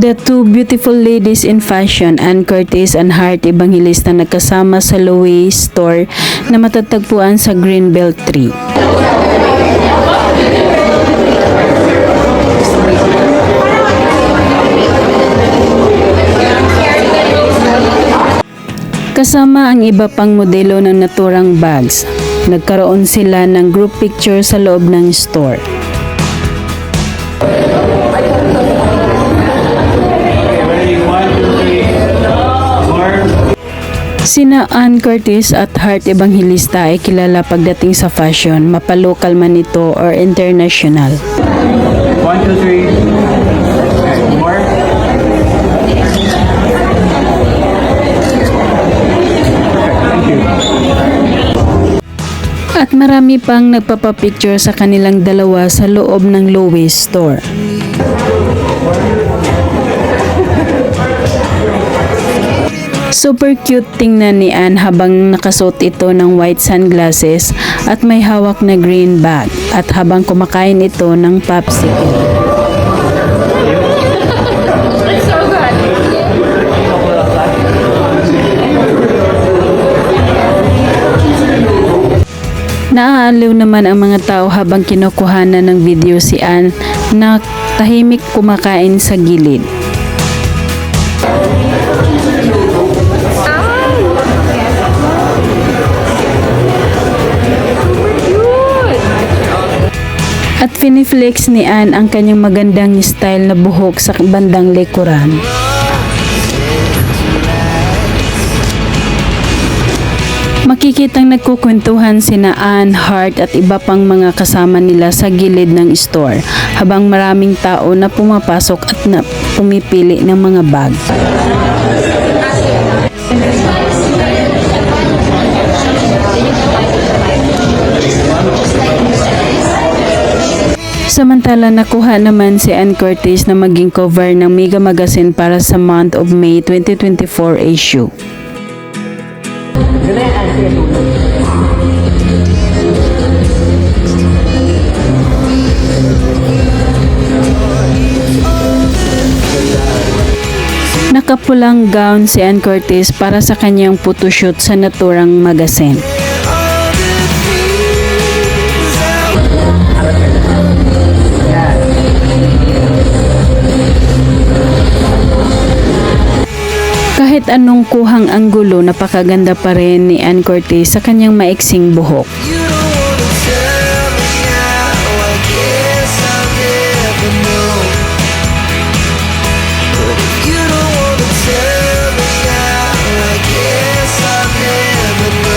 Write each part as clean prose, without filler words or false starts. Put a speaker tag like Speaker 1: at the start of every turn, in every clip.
Speaker 1: The two beautiful ladies in fashion, Ann Curtis and Heart Evangelista, nagkasama sa Louis store na matatagpuan sa Greenbelt 3. Kasama ang iba pang modelo ng naturang bags, nagkaroon sila ng group picture sa loob ng store. Sina Ann Curtis at Heart Evangelista ay kilala pagdating sa fashion, mapalokal man ito or international.
Speaker 2: 1, 2, 3. More. Thank you.
Speaker 1: At marami pang nagpapapicture sa kanilang dalawa sa loob ng Louis store. Super cute tingnan ni Ann habang nakasuot ito ng white sunglasses at may hawak na green bag at habang kumakain ito ng popsicle. Naaaliw naman ang mga tao habang kinukuhanan ng video si Ann na tahimik kumakain sa gilid. At finiflex ni Ann ang kanyang magandang style na buhok sa bandang likuran. Makikitang nagkukwentuhan sina Ann, Heart at iba pang mga kasama nila sa gilid ng store habang maraming tao na pumapasok at na pumipili ng mga bag. Samantala, nakuha naman si Ann Curtis na maging cover ng Mega Magazine para sa month of May 2024 issue. Nakapulang gown si Ann Curtis para sa kanyang photoshoot sa naturang magazine. Kahit anong kuhang anggulo, napakaganda pa rin ni Ann Curtis sa kanyang maiksing buhok.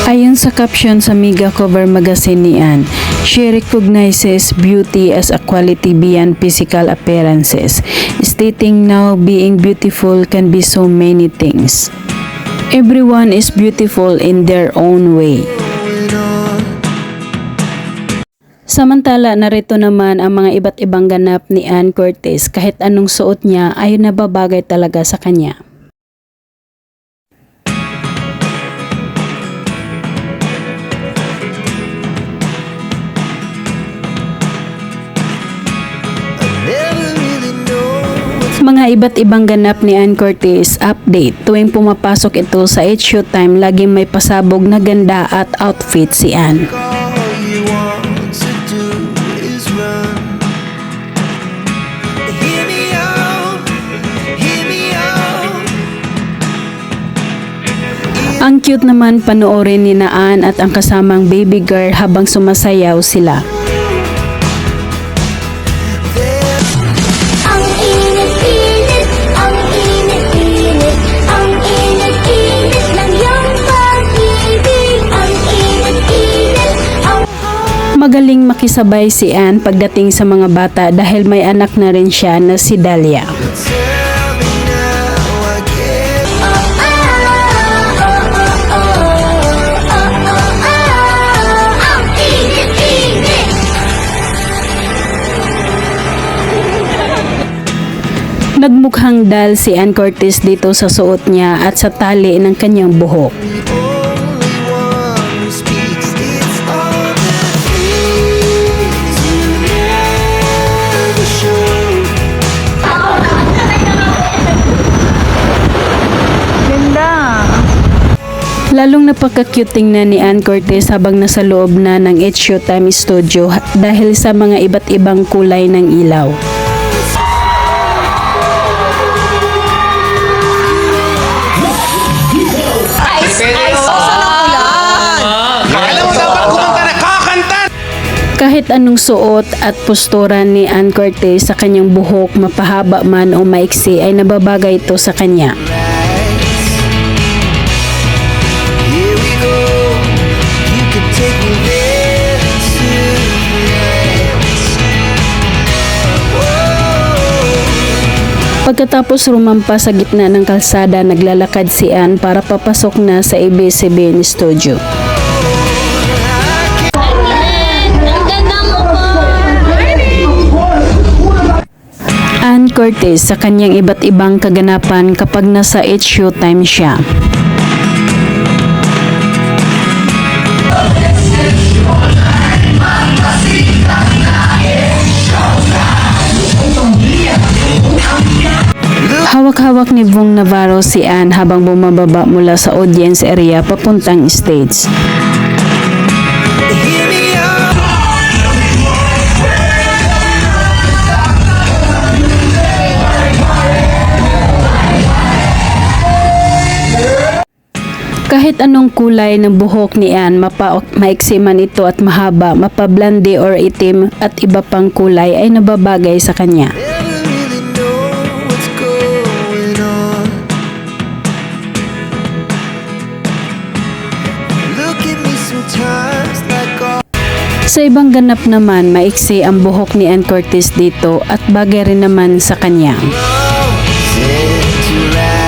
Speaker 1: Ayon sa caption sa Mega Cover magazine ni Ann, she recognizes beauty as a quality beyond physical appearances, stating now being beautiful can be so many things. Everyone is beautiful in their own way. Samantala, narito naman ang mga iba't ibang ganap ni Ann Curtis. Kahit anong suot niya ay nababagay talaga sa kanya. Mga iba't ibang ganap ni Ann Curtis update tuwing pumapasok ito sa It's Showtime, laging may pasabog na ganda at outfit si Ann. Ang cute naman panoorin ni Ann at ang kasamang baby girl habang sumasayaw sila. Magaling makisabay si Ann pagdating sa mga bata dahil may anak na rin siya na si Dahlia. Nagmukhang dal si Ann Curtis dito sa suot niya at sa tali ng kanyang buhok. Lalong napaka-cute tingnan ni Ann Cortez habang nasa loob na ng It's Showtime Studio dahil sa mga iba't ibang kulay ng ilaw.
Speaker 3: Alam mo dapat kumanta na kakanta!
Speaker 1: Kahit anong suot at postura ni Ann Cortez sa kanyang buhok, mapahaba man o maiksi, ay nababagay ito sa kanya.
Speaker 4: Here we go. You can take me there to
Speaker 1: Pagkatapos rumampa sa gitna ng kalsada, naglalakad si Ann para papasok na sa ABS-CBN studio. Ann Cortez sa kanyang iba't ibang kaganapan kapag nasa It's Showtime siya. Hawak-hawak ni Vong Navarro si Ann habang bumababa mula sa audience area papuntang stage.
Speaker 4: hear me out.
Speaker 1: Kahit anong kulay ng buhok ni Ann, maiksi man ito at mahaba, mapablande or itim at iba pang kulay ay nababagay sa kanya.
Speaker 4: Never really know what's going on. Look at me sometimes like all
Speaker 1: Sa ibang ganap naman, maiksi ang buhok ni Ann Cortez dito at bagay rin naman sa kanya.
Speaker 4: said to right.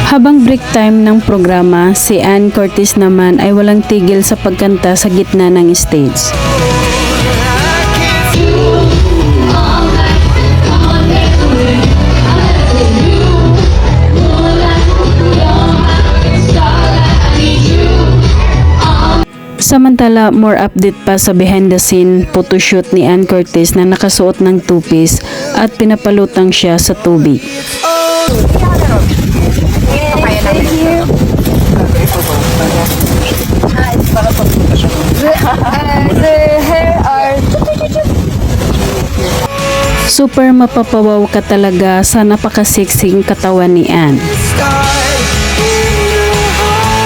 Speaker 4: Habang break time ng programa, si Ann Cortez naman ay walang tigil sa pagkanta sa gitna ng stage. Samantala, more update pa sa behind the scene photoshoot ni Ann Cortez na nakasuot ng two-piece at pinapalutang siya sa tubig. Super mapapawaw ka talaga sa napakasiksing katawan ni Ann. Start in your heart.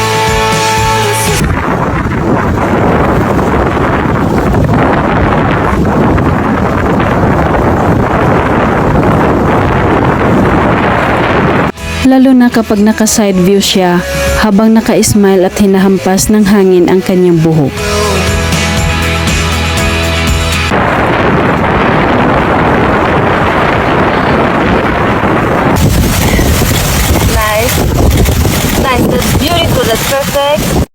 Speaker 1: Lalo na kapag naka-side view siya habang naka-smile at hinahampas ng hangin ang kanyang buhok.